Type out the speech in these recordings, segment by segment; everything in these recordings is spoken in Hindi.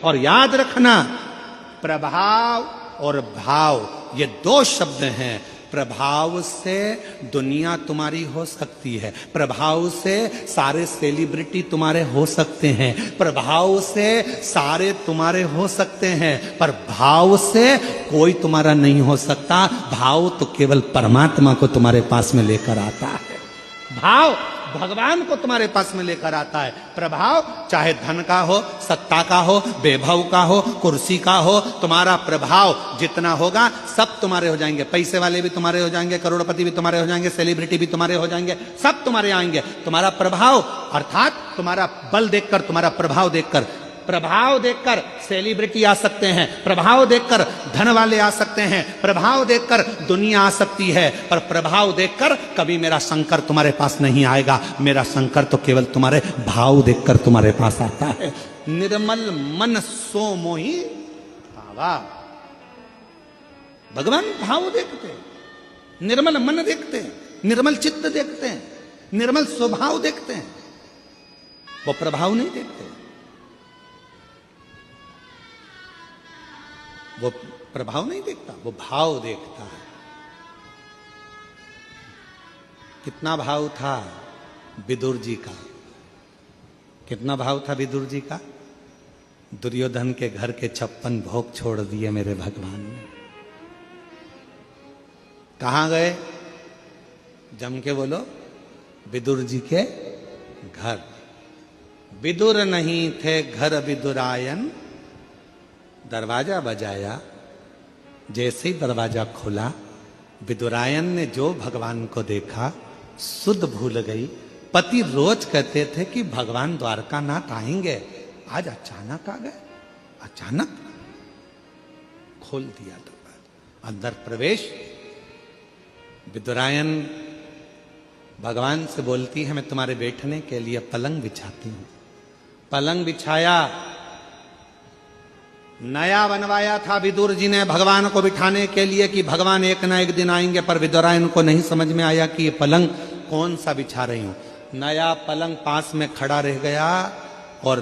और याद रखना, प्रभाव और भाव ये दो शब्द हैं। प्रभाव से दुनिया तुम्हारी हो सकती है, प्रभाव से सारे सेलिब्रिटी तुम्हारे हो सकते हैं, प्रभाव से सारे तुम्हारे हो सकते हैं, पर भाव से कोई तुम्हारा नहीं हो सकता। भाव तो केवल परमात्मा को तुम्हारे पास में लेकर आता है। भाव भगवान को तुम्हारे पास में लेकर आता है। प्रभाव चाहे धन का हो, सत्ता का हो, वैभव का हो, कुर्सी का हो, तुम्हारा प्रभाव जितना होगा सब तुम्हारे हो जाएंगे। पैसे वाले भी तुम्हारे हो जाएंगे, करोड़पति भी तुम्हारे हो जाएंगे, सेलिब्रिटी भी तुम्हारे हो जाएंगे, सब तुम्हारे आएंगे। तुम्हारा प्रभाव अर्थात तुम्हारा बल देखकर, तुम्हारा प्रभाव देखकर, प्रभाव देखकर सेलिब्रिटी आ सकते हैं, प्रभाव देखकर धन वाले आ सकते हैं, प्रभाव देखकर दुनिया आ सकती है, पर प्रभाव देखकर कभी मेरा शंकर तुम्हारे पास नहीं आएगा। मेरा शंकर तो केवल तुम्हारे भाव देखकर तुम्हारे पास आता है। निर्मल मन सो मोहि भावा। भगवान भाव देखते हैं, निर्मल मन देखते हैं, निर्मल चित्त देखते हैं, निर्मल स्वभाव देखते हैं, वो प्रभाव नहीं देखते। वो प्रभाव नहीं देखता, वो भाव देखता है। कितना भाव था विदुर जी का, कितना भाव था विदुर जी का। दुर्योधन के घर के 56 भोग छोड़ दिए मेरे भगवान ने। कहां गए? जम के बोलो, विदुर जी के घर। विदुर नहीं थे घर विदुरायन, दरवाजा बजाया, जैसे ही दरवाजा खुला विदुरायन ने जो भगवान को देखा सुध भूल गई। पति रोज कहते थे कि भगवान द्वारकानाथ आएंगे, आज अचानक आ गए। अचानक खोल दिया दरवाजा, अंदर प्रवेश। विदुरायन भगवान से बोलती है, मैं तुम्हारे बैठने के लिए पलंग बिछाती हूं। पलंग बिछाया, नया बनवाया था विदुर जी ने भगवान को बिठाने के लिए कि भगवान एक ना एक दिन आएंगे, पर विदुरायन को नहीं समझ में आया कि ये पलंग कौन सा बिछा रही हूं। नया पलंग पास में खड़ा रह गया, और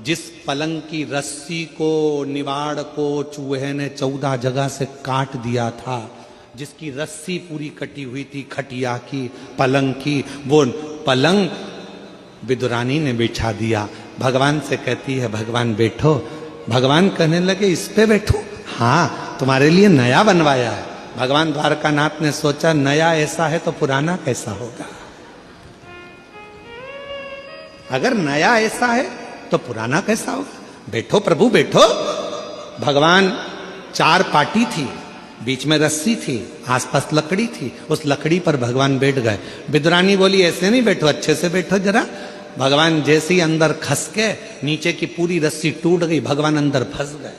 जिस पलंग की रस्सी को, निवाड़ को चूहे ने 14 जगह से काट दिया था, जिसकी रस्सी पूरी कटी हुई थी खटिया की, पलंग की, वो पलंग विदुरानी ने बिछा दिया। भगवान से कहती है, भगवान बैठो। भगवान कहने लगे, इस पे बैठो? हाँ, तुम्हारे लिए नया बनवाया है। भगवान द्वारकानाथ ने सोचा, नया ऐसा है तो पुराना कैसा होगा। अगर नया ऐसा है तो पुराना कैसा होगा। बैठो प्रभु बैठो। भगवान 4 पाटी थी, बीच में रस्सी थी, आसपास लकड़ी थी, उस लकड़ी पर भगवान बैठ गए। विदुरानी बोली, ऐसे नहीं बैठो, अच्छे से बैठो जरा। भगवान जैसे ही अंदर खस के, नीचे की पूरी रस्सी टूट गई, भगवान अंदर फंस गए।